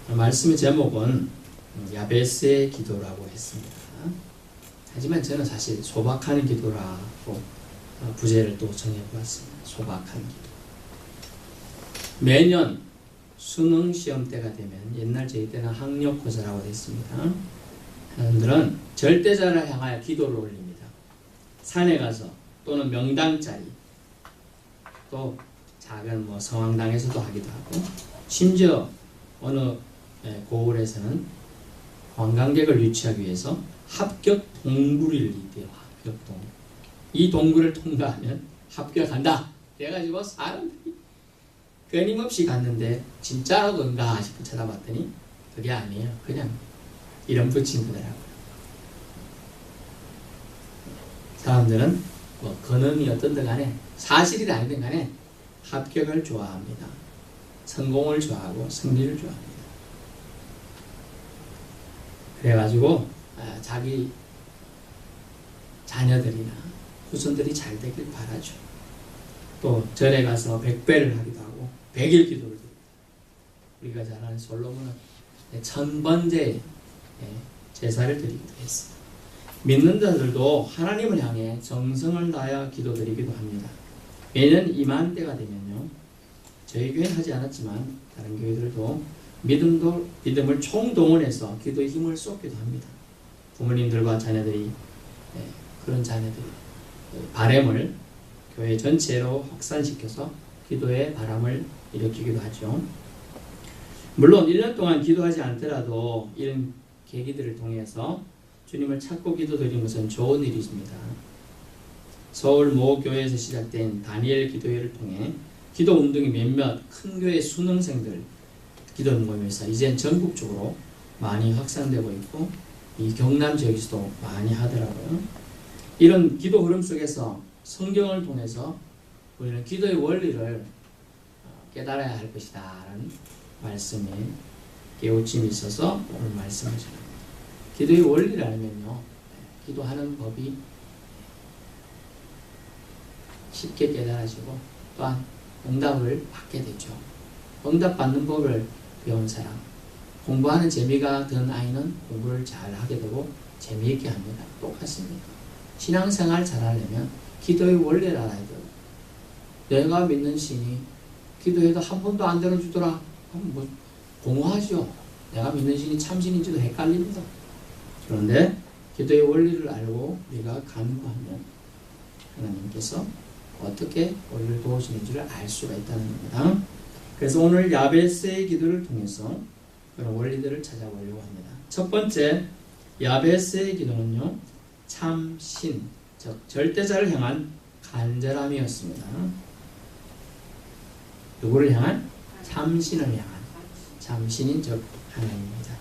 말씀의 제목은 야베스의 기도라고 했습니다. 하지만 저는 사실 소박하는 기도라고 부제를 또 정해보았습니다. 소박한 기도. 매년 수능 시험 때가 되면, 옛날 저희 때는 학력고사라고 했습니다. 사람들은 절대자를 향하여 기도를 올립니다. 산에 가서 또는 명당 자리, 또 작은 성황당에서도 하기도 하고, 심지어 어느 고을에서는 관광객을 유치하기 위해서 합격 동굴을 이대요. 합격 동굴. 이 동굴을 통과하면 합격한다. 그래가지고 사람들이 끊임없이 갔는데 진짜로인가 싶어 쳐다봤더니 그게 아니에요. 그냥 이름 붙인 거더라고요. 사람들은 근원이 어떤든 간에 사실이든 아니든 간에 합격을 좋아합니다. 성공을 좋아하고 승리를 좋아합니다. 그래가지고 자기 자녀들이나 후손들이 잘 되길 바라죠. 또 절에 가서 100배를 하기도 하고 100일 기도를 드립니다. 우리가 잘 아는 솔로몬은 1000번째 제사를 드리기도 했습니다. 믿는 자들도 하나님을 향해 정성을 다하여 기도드리기도 합니다. 매년 이맘때가 되면요, 저희 교회는 하지 않았지만 다른 교회들도 믿음을 총동원해서 기도에 힘을 쏟기도 합니다. 부모님들과 자녀들이, 그런 자녀들이 바람을 교회 전체로 확산시켜서 기도의 바람을 일으키기도 하죠. 물론 1년 동안 기도하지 않더라도 이런 계기들을 통해서 주님을 찾고 기도드리는 것은 좋은 일이십니다. 서울 모 교회에서 시작된 다니엘 기도회를 통해 기도 운동이 몇몇 큰 교회 수능생들 기도 모임에서 이젠 전국적으로 많이 확산되고 있고, 이 경남 지역에서도 많이 하더라고요. 이런 기도 흐름 속에서 성경을 통해서 우리는 기도의 원리를 깨달아야 할 것이다 라는 말씀에 깨우침이 있어서 오늘 말씀을 전합니다. 기도의 원리를 알면요, 기도하는 법이 쉽게 깨달아지고 또한 응답을 받게 되죠. 응답받는 법을 배운 사람, 공부하는 재미가 든 아이는 공부를 잘 하게 되고 재미있게 합니다. 똑같습니다. 신앙생활 잘하려면 기도의 원리를 알아야 돼요. 내가 믿는 신이 기도해도 한 번도 안 들어주더라 하면 공허하죠. 내가 믿는 신이 참신인지도 헷갈립니다. 그런데 기도의 원리를 알고 우리가 간구하면 하나님께서 어떻게 우리를 도우시는지를 알 수가 있다는 겁니다. 그래서 오늘 야베스의 기도를 통해서 그런 원리들을 찾아보려고 합니다. 첫 번째, 야베스의 기도는요, 참신, 즉 절대자를 향한 간절함이었습니다. 누구를 향한? 참신을 향한. 참신인 즉 하나님입니다.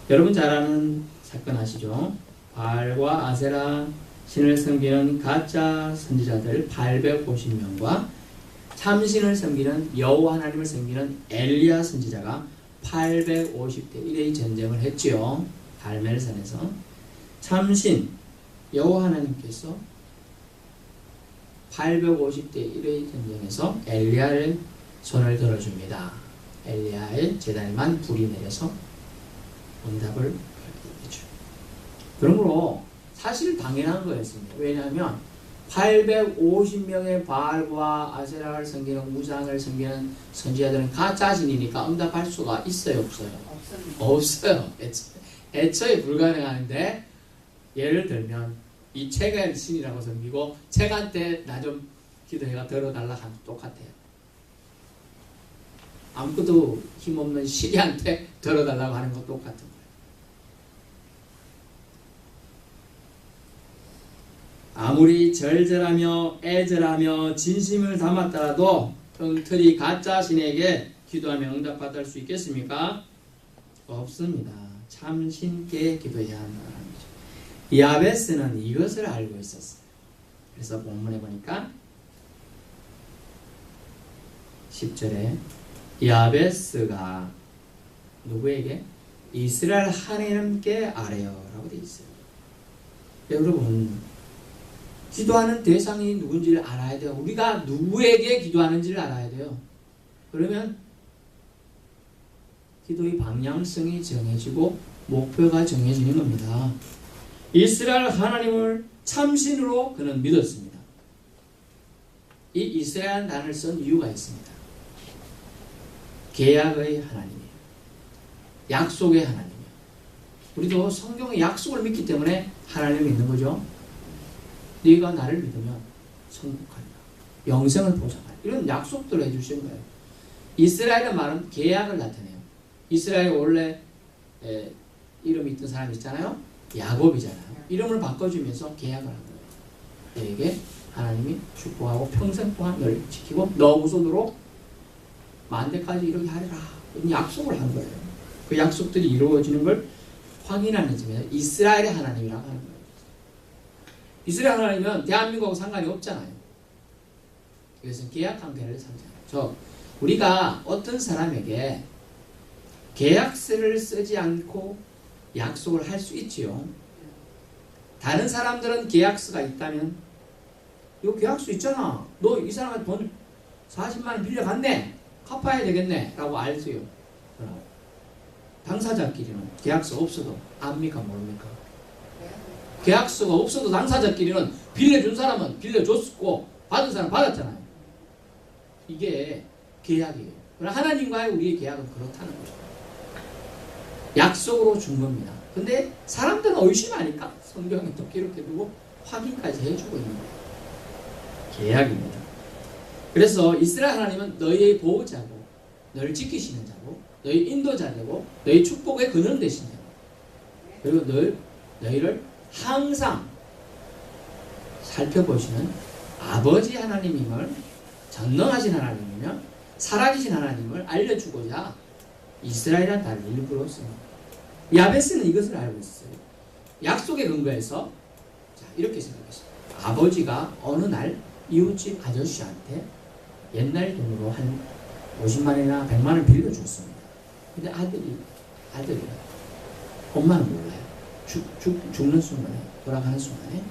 여러분 잘 아는 사건 아시죠? 바알과 아세라 신을 섬기는 가짜 선지자들 850명과 참신을 섬기는 여호와 하나님을 섬기는 엘리야 선지자가 850대 1의 전쟁을 했지요. 갈멜산에서. 참신 여호와 하나님께서 850대 1의 전쟁에서 엘리야를 손을 들어줍니다. 엘리야의 제단에만 불이 내려서 응답을 받게 되죠. 그러므로 사실 당연한 거였습니다. 왜냐하면 850명의 바알과 아세라를 섬기는 우상을 섬기는 선지자들은 가짜신이니까 응답할 수가 있어요, 없어요? 없어요. 애초에 불가능한데, 예를 들면 이 책을 신이라고 섬기고 책한테 나 좀 기도해가 들어달라 하면 똑같아요. 아무것도 힘없는 시리한테 들어달라고 하는 거 똑같은 거예요. 아무리 절절하며 애절하며 진심을 담았더라도 엉터리 가짜 신에게 기도하며 응답받을 수 있겠습니까? 없습니다. 참신께 기도해야 한다는 거죠. 야베스는 이것을 알고 있었어요. 그래서 본문에 보니까 10절에 야베스가 누구에게? 이스라엘 하나님께 아뢰요 라고 되어 있어요. 여러분, 기도하는 대상이 누군지를 알아야 돼요. 우리가 누구에게 기도하는지를 알아야 돼요. 그러면 기도의 방향성이 정해지고 목표가 정해지는 겁니다. 이스라엘 하나님을 참신으로 그는 믿었습니다. 이 이스라엘 단어를 쓴 이유가 있습니다. 계약의 하나님이에요. 약속의 하나님이에요. 우리도 성경의 약속을 믿기 때문에 하나님을 믿는 거죠. 네가 나를 믿으면 천국한다. 영생을 보장한다. 이런 약속들을 해주시는 거예요. 이스라엘의 말은 계약을 나타내요. 이스라엘 원래 이름이 있던 사람이 있잖아요. 야곱이잖아요. 이름을 바꿔주면서 계약을 한 거예요. 너에게 하나님이 축복하고 평생 동안 너를 지키고 너 후손으로 만대까지 이렇게 하리라. 약속을 한 거예요. 그 약속들이 이루어지는 걸 확인하는 점에서 이스라엘의 하나님이라고 하는 거예요. 이스라엘 하나님은 대한민국하고 상관이 없잖아요. 그래서 계약 관계를 상징하죠. 우리가 어떤 사람에게 계약서를 쓰지 않고 약속을 할 수 있지요. 다른 사람들은 계약서가 있다면 이거 계약서 있잖아. 너 이 사람한테 돈 40만 원 빌려갔네. 갚아야 되겠네. 라고 알지요. 당사자끼리는 계약서 없어도 압니까 모릅니까? 계약서가 없어도 당사자끼리는 빌려준 사람은 빌려줬고 받은 사람은 받았잖아요. 이게 계약이에요. 그러나 하나님과의 우리의 계약은 그렇다는 거죠. 약속으로 준 겁니다. 근데 사람들은 의심하니까 성경에 또 기록해두고 확인까지 해주고 있는 거예요. 계약입니다. 그래서 이스라엘 하나님은 너희의 보호자고 너를 지키시는 자고 너희 인도자되고 너희 축복의 근원 되신 자고 그리고 너희를 항상 살펴보시는 아버지 하나님임을 전능하신 하나님이며 살아계신 하나님을 알려주고자 이스라엘이라는 단어를 일부러 씁니다. 야베스는 이것을 알고 있어요. 약속의 근거에서 자, 이렇게 생각했어요. 아버지가 어느 날 이웃집 아저씨한테 옛날 돈으로 한 50만 원이나 100만 원 빌려줬습니다. 근데 아들이 엄마는 몰라요. 죽는 순간에 돌아가는 순간에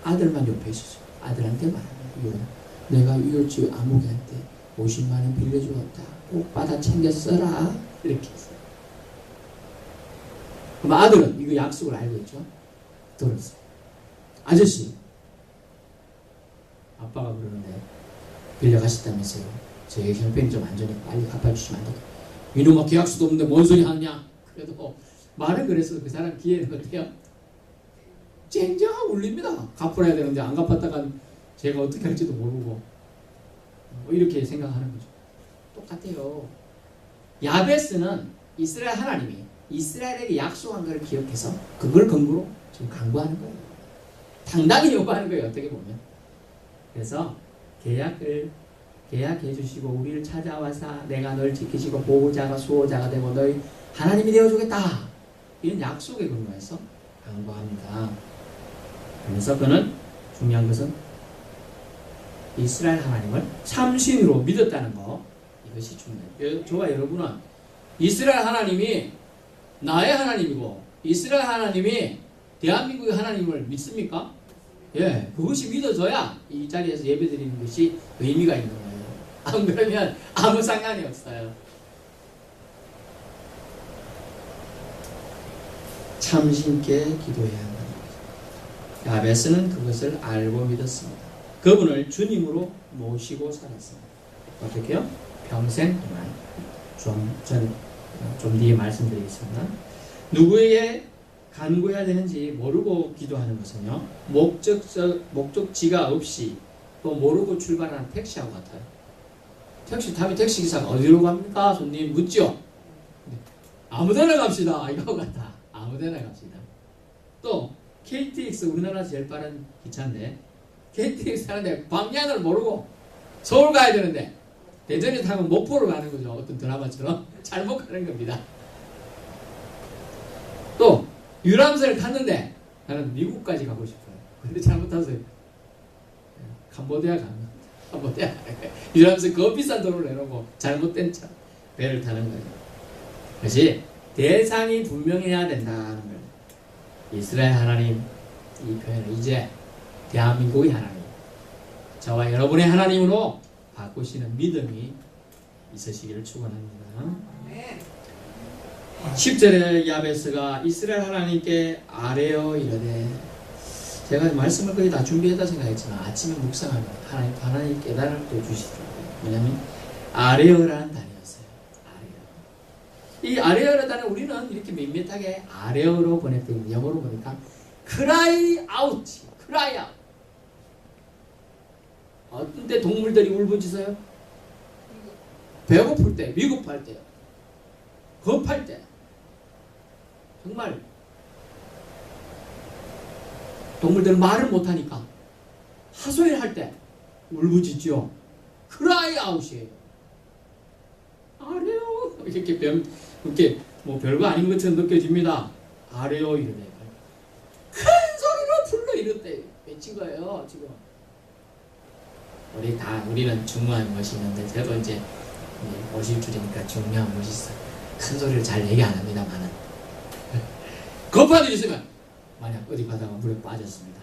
아들만 옆에 있었어요. 아들한테 말합니다. 내가 이웃집 아무개한테 50만 원 빌려주었다. 꼭 받아 챙겨 써라. 이렇게 했어요. 그럼 아들은 이거 약속을 알고 있죠. 들었어요. 아저씨, 아빠가 그러는데 빌려가셨다면서요. 저희 형편이 좀 안 좋으니까 빨리 갚아주시면 안 돼요. 이놈아 계약서도 없는데 뭔 소리 하느냐. 그래도 말은 그래서 그 사람 기회는 어때요? 쨍쨍하고 울립니다. 갚아야 되는데 안 갚았다가 제가 어떻게 할지도 모르고 이렇게 생각하는 거죠. 똑같아요. 야베스는 이스라엘 하나님이 이스라엘에게 약속한 것을 기억해서 그걸 근거로 지금 강구하는 거예요. 당당히 요구하는 거예요. 어떻게 보면. 그래서 계약해 주시고 우리를 찾아와서 내가 널 지키시고 보호자가 수호자가 되고 너희 하나님이 되어주겠다. 이런 약속에 근거해서 강구합니다. 그래서 그는 중요한 것은 이스라엘 하나님을 참신으로 믿었다는 거. 이것이 중요해요. 저와 여러분은 이스라엘 하나님이 나의 하나님이고 이스라엘 하나님이 대한민국의 하나님을 믿습니까? 예, 그것이 믿어져야 이 자리에서 예배드리는 것이 의미가 있는 거예요. 안 그러면 아무 상관이 없어요. 참신께 기도해야 한다. 야베스는 그것을 알고 믿었습니다. 그분을 주님으로 모시고 살았습니다. 어떻게요? 평생 동안 좀 뒤에 말씀드리겠습니다. 누구에게 간구해야 되는지 모르고 기도하는 것은요, 목적지가 없이 또 모르고 출발하는 택시하고 같아요. 택시 타면 택시기사가 어디로 갑니까? 손님 묻죠? 아무데나 갑시다. 이거 같아. 아무데나 갑시다. 또 KTX 우리나라 제일 빠른 기차인데 KTX 타는데 방향을 모르고 서울 가야 되는데 대전에 타면 목포로 가는 거죠. 어떤 드라마처럼 잘못 가는 겁니다. 또 유람선을 탔는데 나는 미국까지 가고 싶어요. 근데 잘못 타서 캄보디아 갑니다. 캄보디아 유람선 그 비싼 돈을 내놓고 잘못된 차 배를 타는 거예요. 그것이 대상이 분명해야 된다는 거예요. 이스라엘 하나님 이 표현을 이제 대한민국의 하나님 저와 여러분의 하나님으로 바꾸시는 믿음이 있으시기를 축원합니다. 10절에 야베스가 이스라엘 하나님께 아뢰어 이르되, 제가 말씀을 거의 다 준비했다 생각했지만 아침에 묵상하면 하나님 깨달음을 또 주시더라고요. 뭐냐면 아뢰어라는 단어였어요. 아뢰어. 이 아뢰어라는 단어 우리는 이렇게 밋밋하게 아뢰어로 보냈더니 영어로 보니까 cry out, cry out. 어떤 때 동물들이 울부짖어요? 배고플 때, 위급할 때, 급할 때, 정말 동물들은 말을 못하니까 하소연할 때 울부짖죠. cry out이에요. 아래요. 이렇게 뭐 별거 아닌 것처럼 느껴집니다. 아래요 이러네. 큰 소리로 불러 이럴 때 외친 거예요. 지금 우리는 중요한 것이 있는데, 저도 이제 50줄이니까 중요한 것이 있어요. 큰 소리를 잘 얘기 안 합니다만은 급한 일이 있으면, 만약 어디 가다가 물에 빠졌습니다.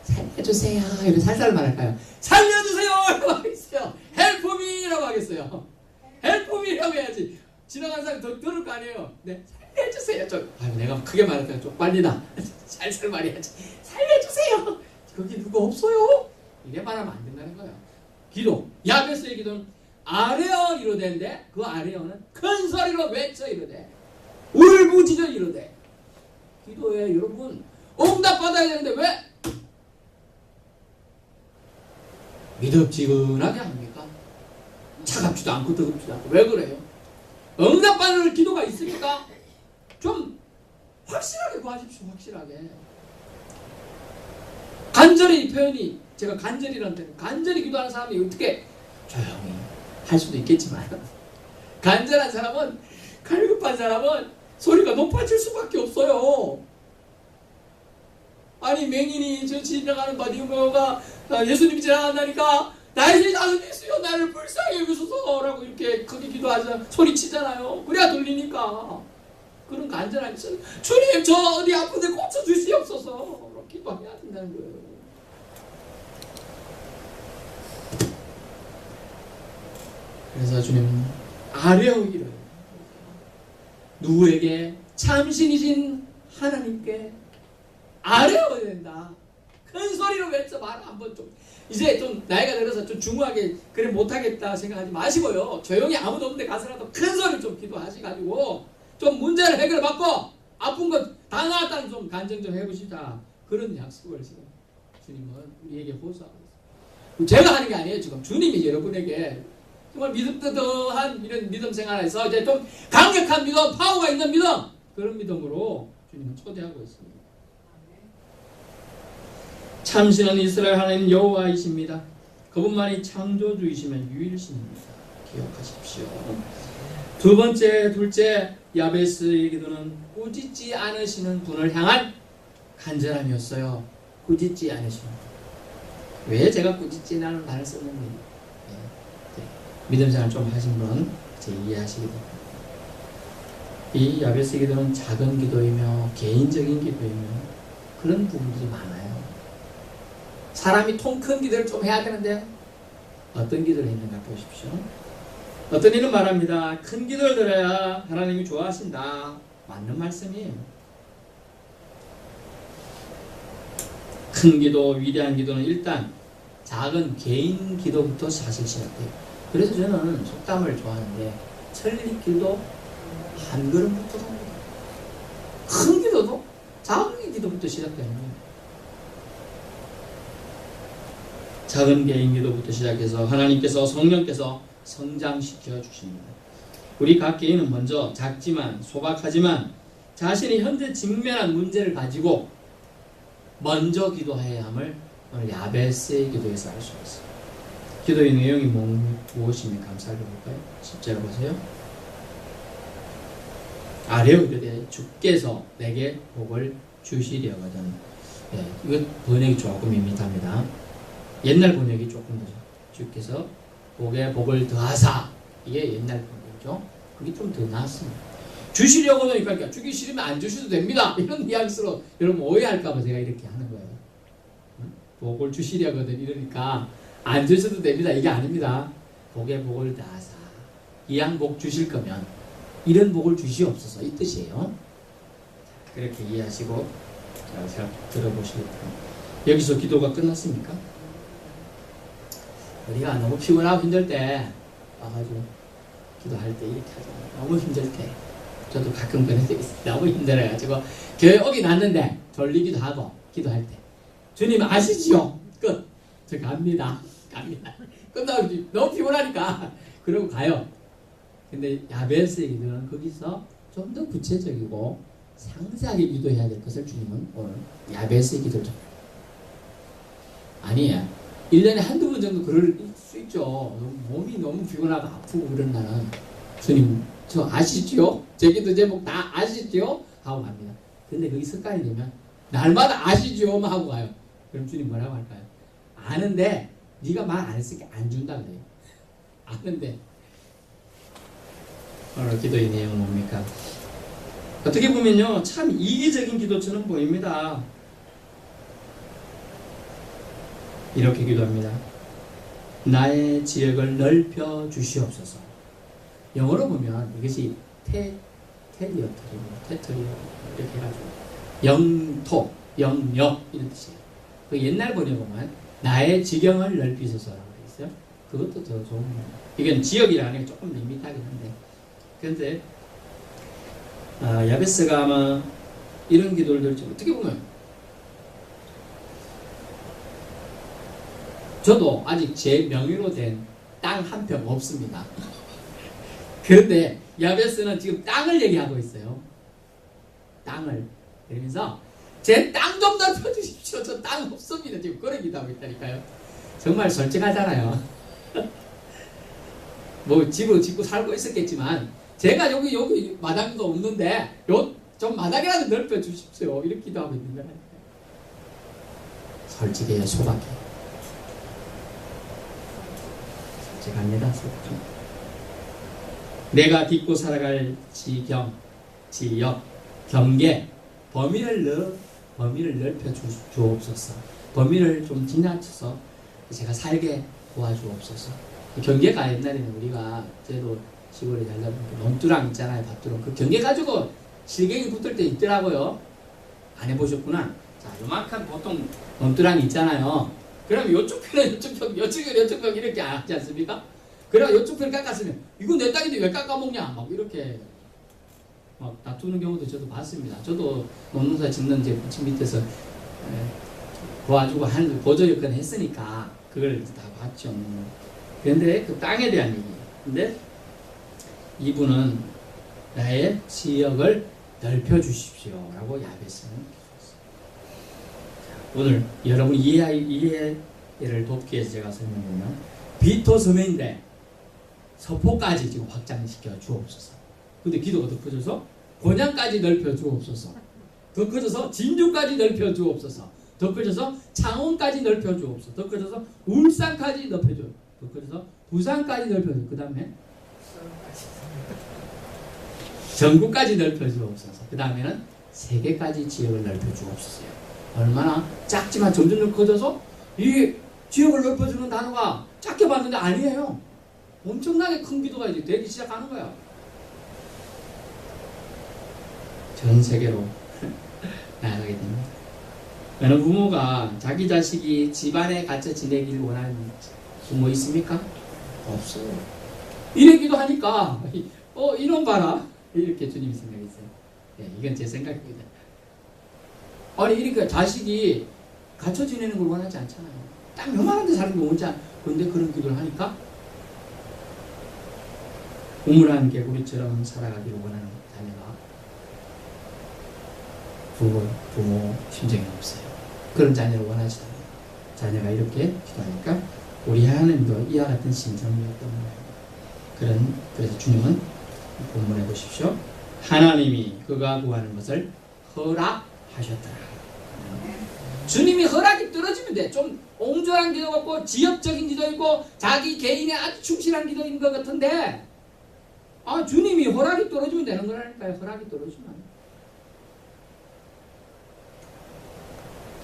살려주세요. 이렇게 살살 말할까요? 살려주세요! 라고 하겠어요. Help me! 라고 하겠어요. Help me! 라고 해야지. 지나가는 사람이 더 들을 거 아니에요. 네, 살려주세요. 내가 크게 말할까요? 쪽빨리다. 살살 말해야지. 살려주세요! 거기 누구 없어요? 이래 말하면 안 된다는 거예요. 기도. 야베스의 기도는 아뢰어 이르되는데, 그 아뢰어는 큰 소리로 외쳐 이르되, 울부짖어 이르되. 기도에 여러분 응답받아야 되는데 왜 미덥지근하게 합니까? 차갑지도 않고 뜨겁지도 않고. 왜 그래요? 응답받을 기도가 있으니까 좀 확실하게 구하십시오. 확실하게. 간절히 표현이, 제가 간절이라는 때는 간절히 기도하는 사람이 어떻게 조용히 할 수도 있겠지만, 간절한 사람은, 갈급한 사람은 소리가 높아질 수밖에 없어요. 아니, 맹인이 저 지나가는 바디우머가 예수님이 지나간다니까 나의 자손이 있어요, 나를 불쌍히 여기소서라고 이렇게 크게 기도하자, 소리치잖아요. 그래야 들리니까. 그런 간절함이 있어요. 주님, 저 어디 아픈데 고쳐주시옵소서 기도해야 된다는 거예요. 그래서 주님은 아뢰어기를 누구에게? 참신이신 하나님께 아뢰어야 된다. 큰 소리로 외쳐 말 한번 좀. 이제 좀 나이가 들어서 좀 중후하게 그래 못하겠다 생각하지 마시고요. 조용히 아무도 없는데 가서라도 큰 소리 좀 기도하시가지고 좀 문제를 해결받고 아픈 것 다 나았다는 좀 간증 좀 해보시자. 그런 약속을 지금 주님은 우리에게 보수하고 있어요. 제가 하는 게 아니에요. 지금 주님이 여러분에게 정말 믿음떠한 이런 믿음 생활에서 이제 좀 강력한 믿음, 파워가 있는 믿음, 그런 믿음으로 주님은 초대하고 있습니다. 참신한 이스라엘 하나님 여호와이십니다. 그분만이 창조주이시면 유일신입니다. 기억하십시오. 둘째 야베스의 기도는 꾸짖지 않으시는 분을 향한 간절함이었어요. 꾸짖지 않으시는 분. 왜 제가 꾸짖지 않는 말을 썼는지 믿음 생활 좀 하신 분은 이제 이해하시게 됩니다. 이 야베스 기도는 작은 기도이며 개인적인 기도이며 그런 부분들이 많아요. 사람이 통 큰 기도를 좀 해야 되는데 어떤 기도를 했는가 보십시오. 어떤 이는 말합니다. 큰 기도를 드려야 하나님이 좋아하신다. 맞는 말씀이에요. 큰 기도, 위대한 기도는 일단 작은 개인 기도부터 사실 시작돼요. 그래서 저는 속담을 좋아하는데 천리길도 한 걸음부터 갑니다. 큰 기도도 작은 기도부터 시작되는 거예요. 작은 개인 기도부터 시작해서 하나님께서, 성령께서 성장시켜 주십니다. 우리 각 개인은 먼저 작지만 소박하지만 자신이 현재 직면한 문제를 가지고 먼저 기도해야 함을 오늘 야베스의 기도에서 알 수 있어요. 기도의 내용이 무엇입니까? 한번 살펴볼까요? 10절 보세요. 아뢰어 이르되 주께서 내게 복을 주시려거든. 네, 이거 번역이 조금 밋밋합니다. 옛날 번역이 조금 더 주께서 복에 복을 더하사, 이게 옛날 번역이죠. 그게 좀 더 나았습니다. 주시려고는 그러니까 주기 싫으면 안 주셔도 됩니다. 이런 뉘앙스로 여러분 오해할까봐 제가 이렇게 하는 거예요. 복을 주시려거든 이러니까 안 주셔도 됩니다. 이게 아닙니다. 복에 복을 더하사. 이양 복 주실 거면 이런 복을 주시옵소서 이 뜻이에요. 그렇게 이해하시고 잘 들어보시겠다. 여기서 기도가 끝났습니까? 우리가 너무 피곤하고 힘들 때 와가지고 기도할 때 이렇게 하잖아요. 너무 힘들 때 저도 가끔 그런 적이 있어요. 너무 힘들어가지고 교회 오긴 왔는데 졸리기도 하고 기도할 때 주님 아시지요? 끝. 저 갑니다. 끝나고 너무 피곤하니까 그러고 가요. 근데 야베스의 기도는 거기서 좀 더 구체적이고 상세하게 기도해야 될 것을 주님은 오늘 야베스의 기도를 좀 아니에요. 1년에 한두 번 정도 그럴 수 있죠. 몸이 너무 피곤하고 아프고 그런 날은 주님 저 아시지요? 제 기도 제목 다 아시지요? 하고 갑니다. 근데 그게 습관이 되면 날마다 아시지요? 하고 가요. 그럼 주님 뭐라고 할까요? 아는데 네가 말 안 했으니까 안 준다 그래요. 아는데 오늘 기도의 내용은 뭡니까? 어떻게 보면요 참 이기적인 기도처럼 보입니다. 이렇게 기도합니다. 나의 지역을 넓혀 주시옵소서. 영어로 보면 이것이 테리토리 이렇게 해가지고 영토, 영역 이런 뜻이에요. 그 옛날 번역에 보면 나의 지경을 넓히소서라고 되어 있어요. 그것도 더 좋은 거예요. 이건 지역이라는 게 조금 밋밋하긴 한데 그런데 야베스가 아마 이런 기도를 들지 어떻게 보면 저도 아직 제 명의로 된 땅 한 평 없습니다. 그런데 야베스는 지금 땅을 얘기하고 있어요. 땅을. 그러면서 제 땅 좀 넓혀주십시오. 저 땅 없습니다. 지금 그런 기도하고 있다니까요. 정말 솔직하잖아요. 뭐 집을 짓고 살고 있었겠지만 제가 여기 마당도 없는데 좀 마당이라도 넓혀주십시오. 이렇게 기도하고 있는 거예요. 솔직해요. 소박해요. 갑니다. 내가 딛고 살아갈 지경, 지역, 경계, 범위를 넓혀 주옵소서. 범위를 좀 지나쳐서 제가 살게 도와주옵소서. 경계가 옛날에는 우리가 저도 시골에 살다 보니까 논두랑 있잖아요. 밭두랑. 그 경계 가지고 실갱이 붙을 때 있더라고요. 안 해보셨구나. 자, 요만큼 보통 논두랑이 있잖아요. 그럼 요쪽 편은 요쪽 편, 요쪽 편 이렇게 하지 않습니까? 그럼 요쪽 편을 깎았으면 이거 내 땅인데 왜 깎아먹냐? 막 이렇게 막 다투는 경우도 저도 봤습니다. 저도 농사 짓는 제 부친 밑에서 도와주고 하는 보조 역할을 했으니까 그걸 다 봤죠. 그런데 그 땅에 대한 얘기예요. 근데 이분은 나의 지역을 넓혀주십시오 라고 야베스는 오늘 여러분 이해를 돕기 위해서 제가 설명하면 비토 섬인데 서포까지 지금 확장시켜 주옵소서. 근데 기도가 더 커져서 곤양까지 넓혀 주옵소서. 더 커져서 진주까지 넓혀 주옵소서. 더 커져서 창원까지 넓혀 주옵소서. 더 커져서 울산까지 넓혀 주옵소서. 더 커져서 부산까지 넓혀 주옵소서. 그 다음에 전국까지 넓혀 주옵소서. 그 다음에는 세계까지 지역을 넓혀 주옵소서. 얼마나 작지만 점점 커져서 이 지역을 넓혀주는 단어가 작게 봤는데 아니에요. 엄청나게 큰 기도가 이제 되기 시작하는 거야. 전 세계로 나아가게 됩니다. 어느 부모가 자기 자식이 집안에 갇혀 지내기를 원하는 부모 있습니까? 없어요. 이래 기도하니까 이놈 봐라 이렇게 주님이 생각했어요. 네, 이건 제 생각입니다. 아니 이렇게 자식이 갇혀 지내는 걸 원하지 않잖아요. 딱 요만한 데 사는 거 원하지 않아. 그런데 그런 기도를 하니까 우물한 개구리처럼 살아가기를 원하는 자녀가 부모 심정이 없어요. 그런 자녀를 원하시잖아요. 자녀가 이렇게 기도하니까 우리 하나님도 이와 같은 심정이었던 거예요. 그래서 주님은 본문해 보십시오. 하나님이 그가 구하는 것을 허락하셨더라. 주님이 허락이 떨어지면 돼. 좀 옹졸한 기도 같고 지역적인 기도 있고 자기 개인에 아주 충실한 기도인 것 같은데 주님이 허락이 떨어지면 되는 거라니까요. 허락이 떨어지면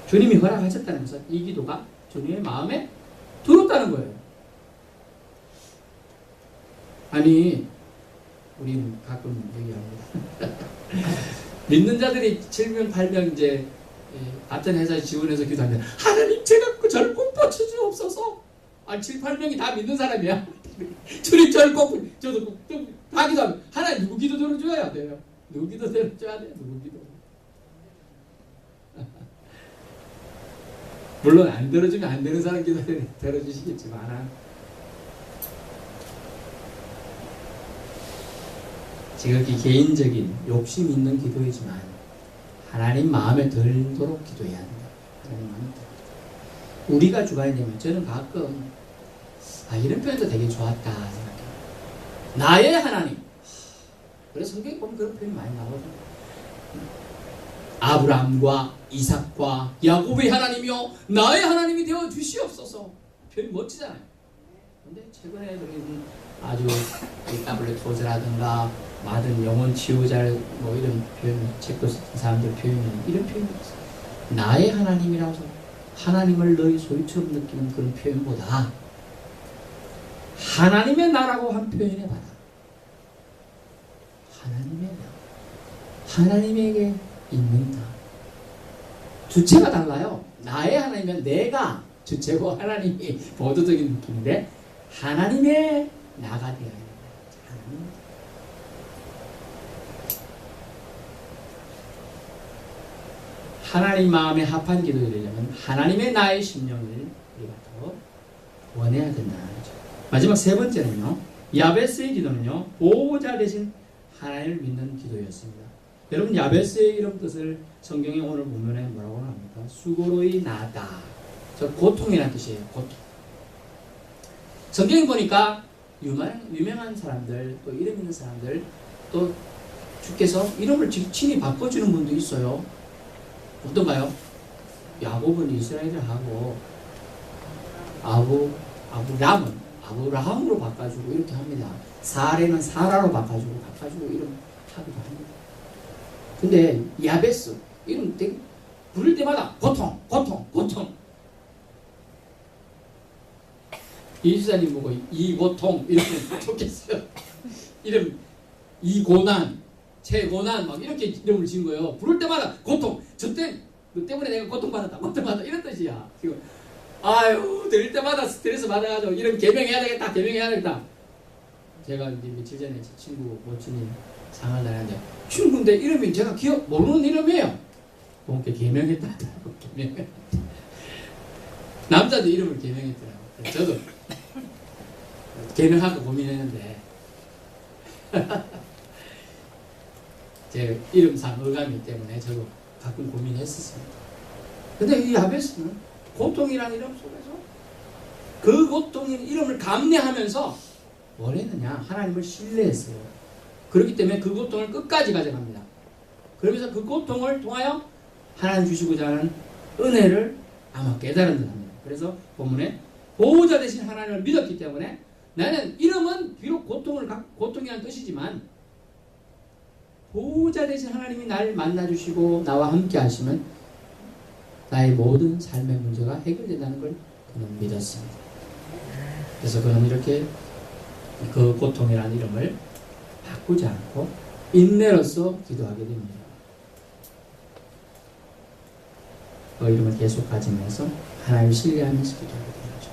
주님이 허락하셨다는 것은 이 기도가 주님의 마음에 들었다는 거예요. 아니 우리는 가끔 얘기합니다. 믿는 자들이 7명, 8명 이제 같은 회사에 지원해서 기도하면 하나님 제가 저를 꼭 고쳐주옵소서. 7, 8명이 다 믿는 사람이야. 주님 저를 꼭 저도 다 기도하면 하나님 누구 기도 들어줘야 돼요. 누구 기도 들어줘야 돼요. 누구 기도. 물론 안 들어주면 안 되는 사람 기도 들어주시겠지만 지극히 개인적인 욕심 있는 기도이지만 하나님 마음에 들도록 기도해야 한다. 하나님 마음에 들도록. 우리가 주관이 되면 저는 가끔 이런 표현도 되게 좋았다 생각해요. 나의 하나님. 그래서 성경에 보면 그런 표현이 많이 나오거든요. 아브라함과 이삭과 야곱의 하나님이요 나의 하나님이 되어 주시옵소서. 표현이 멋지잖아요. 근데 최근에 아주 타블렛 토즈라든가 많은 영혼 치유자 뭐 이런 표현 책도 쓴 사람들 표현이 이런 표현이 있어요. 나의 하나님이라고 해서 하나님을 너희 소유처럼 느끼는 그런 표현보다 하나님의 나라고 한 표현 해봐라. 하나님의 나. 하나님에게 있는 나. 주체가 달라요. 나의 하나님은 내가 주체고 하나님이 보도적인 느낌인데 하나님의 나가 되어야 된다. 하나님 마음에 합한 기도를 드리려면 하나님의 나의 심령을 우리가 더 원해야 된다는 거죠. 마지막 세 번째는요. 야베스의 기도는요. 보호자 대신 하나님을 믿는 기도였습니다. 여러분 야베스의 이름 뜻을 성경에 오늘 보면에 뭐라고 합니까? 수고로이 나다. 저 고통이라는 뜻이에요. 고통. 성경에 보니까 유명한 사람들 또 이름 있는 사람들 또 주께서 이름을 친히 바꿔주는 분도 있어요. 어떤가요? 야곱은 이스라엘하고 아브라함으로 바꿔주고 이렇게 합니다. 사레는 사라로 바꿔주고 이름 하기도 합니다. 근데 야베스 이름 부를 때마다 고통. 이수사님 보고 이고통 이러면 좋겠어요. 이름 이고난 최고난 막 이렇게 이름을 지은 거예요. 부를 때마다 고통. 너 때문에 내가 고통받았다 이런 뜻이야. 지금 들을 때마다 스트레스 받아가지고 이름 개명해야 되겠다. 제가 이제 며칠 전에 제 친구 모친이 상을 나는데 친구인데 이름이 제가 모르는 이름이에요. 그렇게 개명했다고 남자도 이름을 개명했더라고요. 저도 개명하고 고민했는데 제 이름상 어감이 때문에 저도 가끔 고민했었습니다. 근데 이 야베스는 고통이라는 이름 속에서 그 고통의 이름을 감내하면서 뭘 했느냐? 하나님을 신뢰했어요. 그렇기 때문에 그 고통을 끝까지 가져갑니다. 그러면서 그 고통을 통하여 하나님 주시고자 하는 은혜를 아마 깨달은 듯 합니다. 그래서 본문에 보호자 대신 하나님을 믿었기 때문에 나는 이름은 비록 고통이라는 뜻이지만 보호자 대신 하나님이 나를 만나주시고 나와 함께 하시면 나의 모든 삶의 문제가 해결된다는 걸 그는 믿었습니다. 그래서 그는 이렇게 그 고통이라는 이름을 바꾸지 않고 인내로서 기도하게 됩니다. 그 이름을 계속 가지면서 하나님을 신뢰하면서 기도하게 되죠.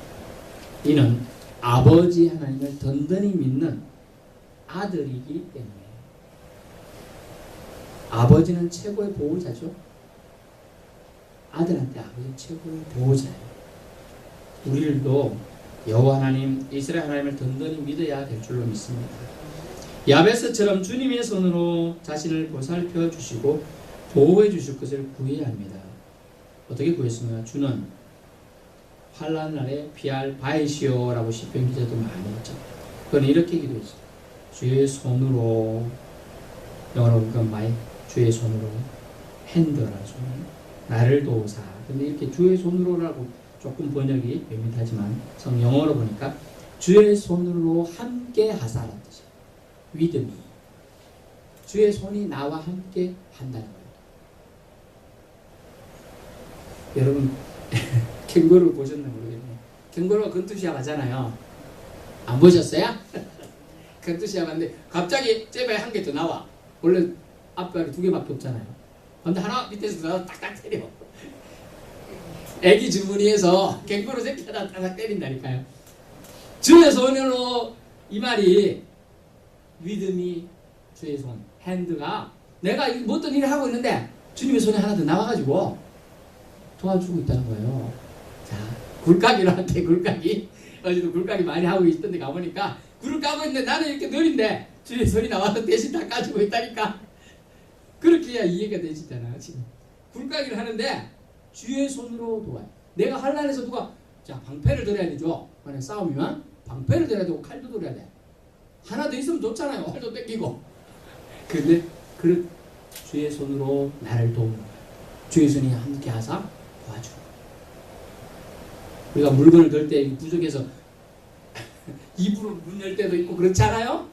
이는 아버지 하나님을 든든히 믿는 아들이기 때문에 아버지는 최고의 보호자죠. 아들한테 아버지는 최고의 보호자예요. 우리들도 여호와 하나님, 이스라엘 하나님을 든든히 믿어야 될 줄로 믿습니다. 야베스처럼 주님의 손으로 자신을 보살펴 주시고 보호해 주실 것을 구해야 합니다. 어떻게 구했습니까? 주는 환난 날에 피할 바이시오라고 시편 기자도 많이 했죠. 그건 이렇게 기도했어요. 주의 손으로, 영어로 보니까 주의 손으로 핸드라죠. 나를 도우사. 근데 이렇게 주의 손으로라고 조금 번역이 밋밋하지만 영어로 보니까 주의 손으로 함께 하사라는 뜻이에요. With me. 주의 손이 나와 함께 한다는 거예요. 여러분 캥거루 보셨나 모르겠네요. 캥거루가 근투시합 하잖아요. 안 보셨어요? 그 뜻이야. 맞는데 갑자기 잽에 한 개 더 나와. 원래 앞발이 두 개밖에 없잖아요. 근데 하나 밑에서 딱딱 때려. 애기 주머니에서 갱고로 새끼 하나 딱딱 때린다니까요. 주의 손으로 이 말이 믿음이 주의 손, 핸드가 내가 어떤 일을 하고 있는데 주님의 손이 하나 더 나와가지고 도와주고 있다는 거예요. 자, 굴까기로 한테 굴까기. 어제도 굴까기 많이 하고 있던데 가보니까 굴을 까고 있는데 나는 이렇게 느린데 주의 손이 나와서 대신 다 까주고 있다니까. 그렇게 해야 이해가 되시잖아요. 지금 굴까기를 하는데 주의 손으로 도와요. 내가 환난에서 누가 자 방패를 들어야 되죠. 만약 싸움이면 방패를 들어야 되고 칼도 들어야 돼. 하나 더 있으면 좋잖아요. 활도 땡기고. 근데 그 주의 손으로 나를 도우는 거예요. 주의 손이 함께 하사 도와주는 거예요. 우리가 물건을 들 때 부족해서 입으로 문 열 때도 있고 그렇지 않아요?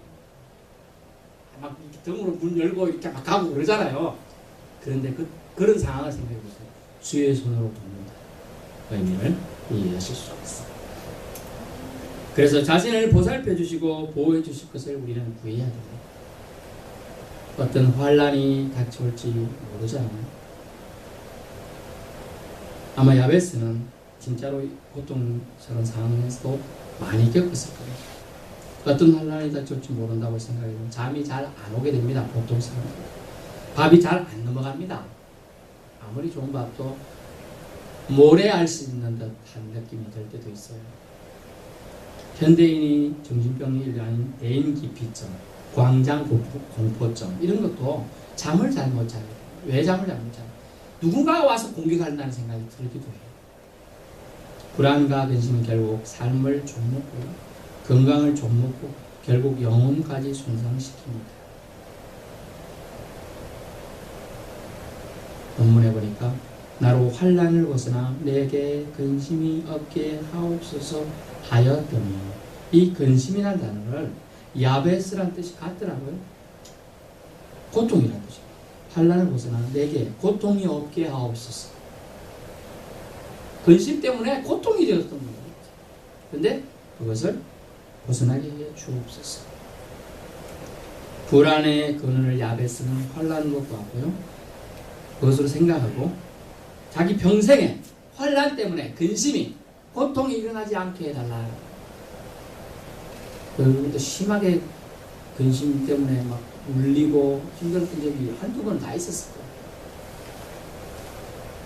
막 등으로 문 열고 이렇게 막 가고 그러잖아요. 그런데 그런 상황을 생각해 보세요. 주의 손으로 돕는다. 의미를 이해하실 수 있어요. 그래서 자신을 보살펴 주시고 보호해 주실 것을 우리는 구해야 됩니다. 어떤 환난이 닥쳐올지 모르잖아요. 아마 야베스는 진짜로 고통스러운 상황에서도 많이 겪었을 거예요. 어떤 환난이 닥쳐올지 모른다고 생각해요. 잠이 잘 안 오게 됩니다. 보통 사람들. 밥이 잘 안 넘어갑니다. 아무리 좋은 밥도 모래 알 수 있는 듯한 느낌이 들 때도 있어요. 현대인이 정신병이 일어나는 대인기피증, 광장공포증 이런 것도 잠을 잘 못 자요. 왜 잠을 잘 못 자요? 누군가가 와서 공격한다는 생각이 들기도 해요. 불안과 근심이 결국 삶을 좀먹고 건강을 좀먹고 결국 영혼까지 손상시킵니다. 본문에 보니까 나로 환난을 벗어나 내게 근심이 없게 하옵소서 하였더니 이 근심이라는 단어를 야베스라는 뜻이 같더라고요. 고통이라는 뜻이에요. 환난을 벗어나 내게 고통이 없게 하옵소서. 근심 때문에 고통이 되었던 거예요. 그런데 그것을 벗어나게 해 주옵소서. 불안의 근원을 야베스는 환난으로 보았고요. 그것으로 생각하고 자기 평생에 환난 때문에 근심이 고통이 일어나지 않게 해달라. 그리고 또 심하게 근심 때문에 막 울리고 힘들었던 적이 한두 번 다 있었을 거예요.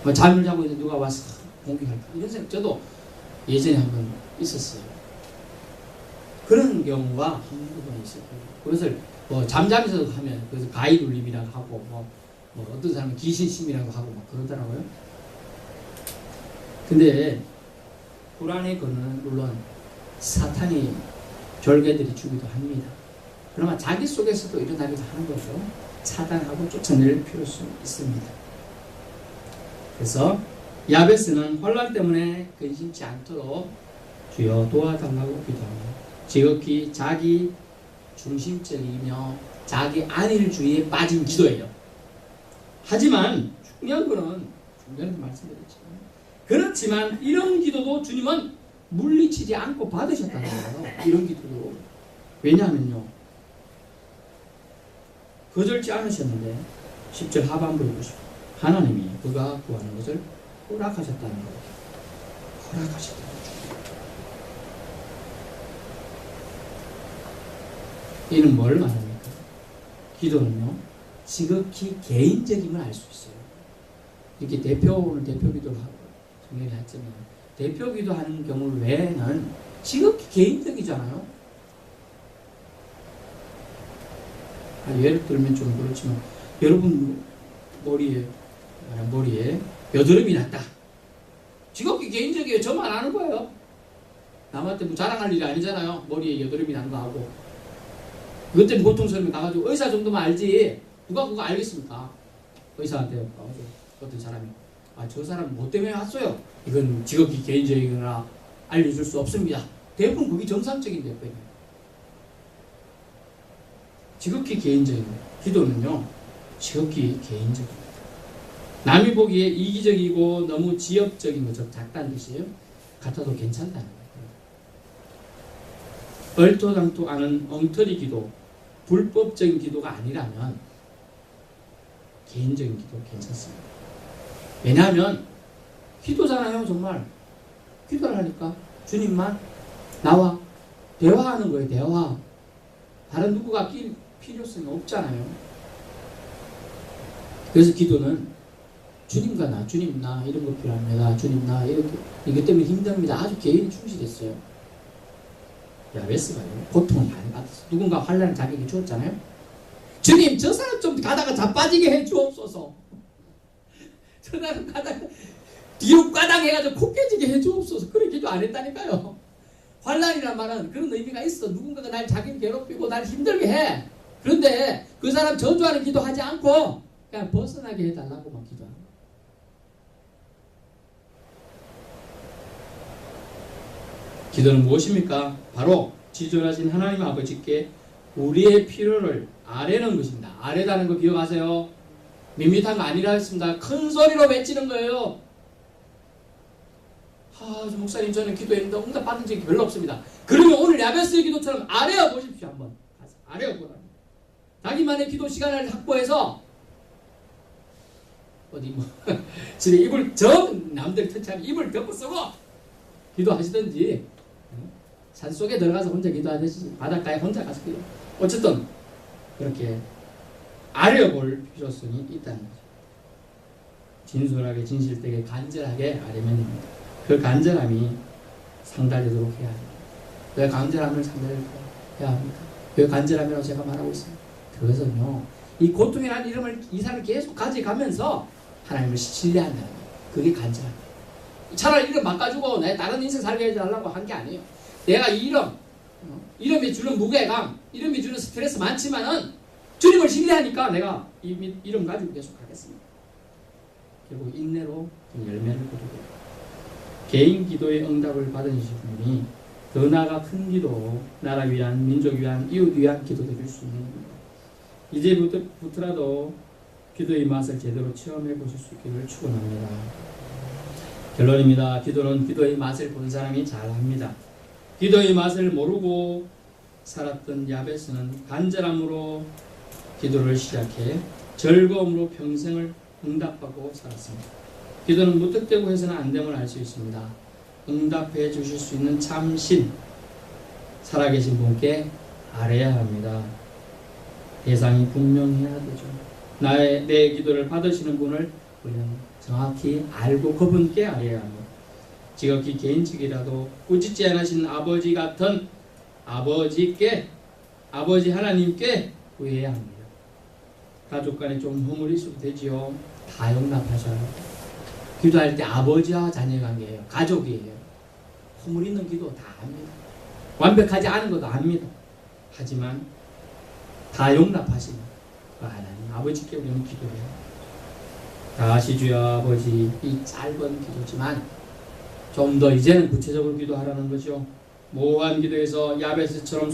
뭐 잠을 자고 있는데 누가 와서 공격할까 이런 생각 저도 예전에 한 번 있었어요. 그런 경우가 한두 번 있을 거예요. 그것을 뭐 잠자면서 하면 그래서 가위 눌림이라고 하고 뭐 어떤 사람은 귀신심이라고 하고 막 그러더라고요. 근데 불안의 근원은 물론 사탄이 별개들이 주기도 합니다. 그러나 자기 속에서도 일어나기도 하는 거죠. 차단하고 쫓아낼 필요가 있습니다. 그래서 야베스는 환난 때문에 근심치 않도록 주여 도와달라고 기도합니다. 지극히 자기 중심적이며 자기 안일주의에 빠진 기도예요. 하지만 중요한 거는 말씀드렸죠. 그렇지만 이런 기도도 주님은 물리치지 않고 받으셨다는 거예요. 이런 기도도. 왜냐하면요. 거절치 않으셨는데 10절 하반부에 보시면 하나님이 그가 구하는 것을 허락하셨다는 거예요. 허락하셨다는 거예요. 이는 뭘 말합니까? 기도는요. 지극히 개인적임을 알 수 있어요. 이렇게 오늘 대표 기도를 하고 정리를 했지만 대표 기도하는 경우 외에는 지극히 개인적이잖아요. 예를 들면 좀 그렇지만 여러분 머리에 여드름이 났다. 지극히 개인적이에요. 저만 아는 거예요. 남한테 뭐 자랑할 일이 아니잖아요. 머리에 여드름이 난 거 하고 그것 때문에 고통스러움이 가가지고 의사 정도만 알지 누가 그거 알겠습니까? 의사한테 어떤 사람이 저 사람 뭐 때문에 왔어요? 이건 지극히 개인적이거나 알려줄 수 없습니다. 대부분 그게 정상적인 대표예요. 지극히 개인적인 기도는요. 지극히 개인적입니다. 남이 보기에 이기적이고 너무 지역적인 거죠. 작다는 뜻이에요. 같아도 괜찮다는 거예요. 얼토당토 않은 엉터리 기도, 불법적인 기도가 아니라면 개인적인 기도 괜찮습니다. 왜냐하면 기도잖아요. 정말 기도를 하니까 주님만 나와 대화하는 거예요. 대화. 다른 누구가 낄 필요성이 없잖아요. 그래서 기도는 주님과 나, 주님 나 이런 거 필요합니다. 주님 나 이렇게 이것 때문에 힘듭니다. 아주 개인이 충실했어요. 야베스가요. 고통을 많이 받았어. 누군가 환난 자기에게 주었잖아요. 주님 저 사람 좀 가다가 자빠지게 해 주옵소서. 저 사람 가다가 뒤로 까당해가지고 코 깨지게 해 주옵소서. 그런 기도 안 했다니까요. 환난이란 말은 그런 의미가 있어. 누군가가 날 자기를 괴롭히고 날 힘들게 해. 그런데 그 사람 저주하는 기도하지 않고 그냥 벗어나게 해달라고만 기도하는 거예요. 기도는 무엇입니까? 바로 지존하신 하나님 아버지께 우리의 필요를 아뢰는 것입니다. 아뢰다는 거 기억하세요? 밋밋한 거 아니라 했습니다. 큰 소리로 외치는 거예요. 목사님 저는 기도했는데 응답 받은 적이 별로 없습니다. 그러면 오늘 야베스의 기도처럼 아뢰어 보십시오. 한번 아뢰어 보라. 자기만의 기도 시간을 확보해서 어디 집에 입을 남들 터치하면 입을 덮고 쓰고 기도하시든지 산속에 들어가서 혼자 기도하듯이 바닷가에 혼자 가서 기도. 어쨌든 그렇게 아뢰어 볼 필요성이 있다는 거죠. 진솔하게 진실되게 간절하게 아뢰면 됩니다. 그 간절함이 상달되도록 해야 합니다. 왜 간절함을 상달해야 합니까? 왜 간절함이라고 제가 말하고 있습니다. 그것은요, 이 고통이라는 이름을 이 사람이 계속 가져가면서 하나님을 신뢰한다는 거예요. 그게 간절함이에요. 차라리 이름 바꿔주고 내 다른 인생 살게 해달라고 한 게 아니에요. 내가 이 이름이 주는 무게감, 이름이 주는 스트레스 많지만은 주님을 신뢰하니까 내가 이 이름 가지고 계속 가겠습니다. 결국 인내로 열매를 거두고 개인 기도의 응답을 받으신 분이 더 나아가 큰 기도, 나라 위한, 민족 위한, 이웃 위한 기도 드릴 수 있는 겁니다. 이제부터라도 기도의 맛을 제대로 체험해 보실 수 있기를 축원합니다. 결론입니다. 기도는 기도의 맛을 본 사람이 잘합니다. 기도의 맛을 모르고 살았던 야베스는 간절함으로 기도를 시작해 즐거움으로 평생을 응답하고 살았습니다. 기도는 무턱대고 해서는 안 됨을 알 수 있습니다. 응답해 주실 수 있는 참신, 살아계신 분께 아뢰야 합니다. 대상이 분명해야 되죠. 내 기도를 받으시는 분을 우리는 정확히 알고 그분께 아뢰야 합니다. 지극히 개인적이라도 꾸짖지 않으신 아버지 같은 아버지 하나님께 구해야 합니다. 가족 간에 좀 허물이 있어도 되지요. 다 용납하셔요. 기도할 때 아버지와 자녀 관계예요. 가족이에요. 허물 있는 기도 다 합니다. 완벽하지 않은 것도 압니다. 하지만 다 용납하시는 하나님 아버지께 우리는 기도해요. 다시 주여 아버지, 이 짧은 기도지만 좀 더 이제는 구체적으로 기도하라는 거죠. 모호한 기도에서 야베스처럼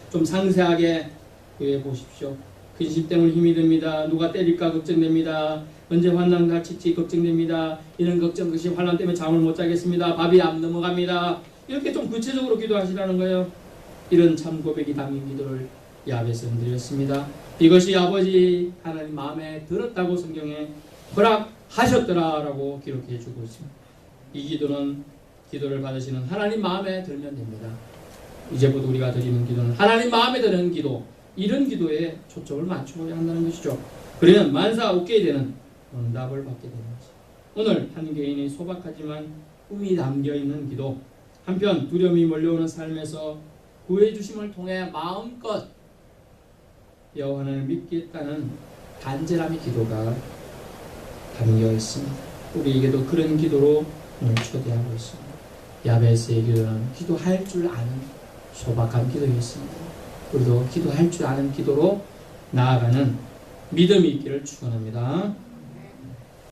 좀 상세하게 구해 보십시오. 근심 때문에 힘이 듭니다. 누가 때릴까 걱정됩니다. 언제 환난 닥칠지 걱정됩니다. 이런 걱정, 그것이 환난 때문에 잠을 못 자겠습니다. 밥이 안 넘어갑니다. 이렇게 좀 구체적으로 기도하시라는 거예요. 이런 참 고백이 담긴 기도를 야베스는 드렸습니다. 이것이 아버지 하나님 마음에 들었다고 성경에 허락하셨더라라고 기록해 주고 있습니다. 이 기도는 기도를 받으시는 하나님 마음에 들면 됩니다. 이제부터 우리가 드리는 기도는 하나님 마음에 드는 기도, 이런 기도에 초점을 맞추어야 한다는 것이죠. 그러면 만사 오케이 되는 응답을 받게 되는 거죠. 오늘 한 개인이 소박하지만 꿈이 담겨있는 기도, 한편 두려움이 몰려오는 삶에서 구해주심을 통해 마음껏 여호와를 믿겠다는 간절함의 기도가 담겨 있습니다. 우리에게도 그런 기도로 오늘 초대하고 있습니다. 야베스의 기도는 기도할 줄 아는 소박한 기도였습니다. 우리도 기도할 줄 아는 기도로 나아가는 믿음이 있기를 축원합니다.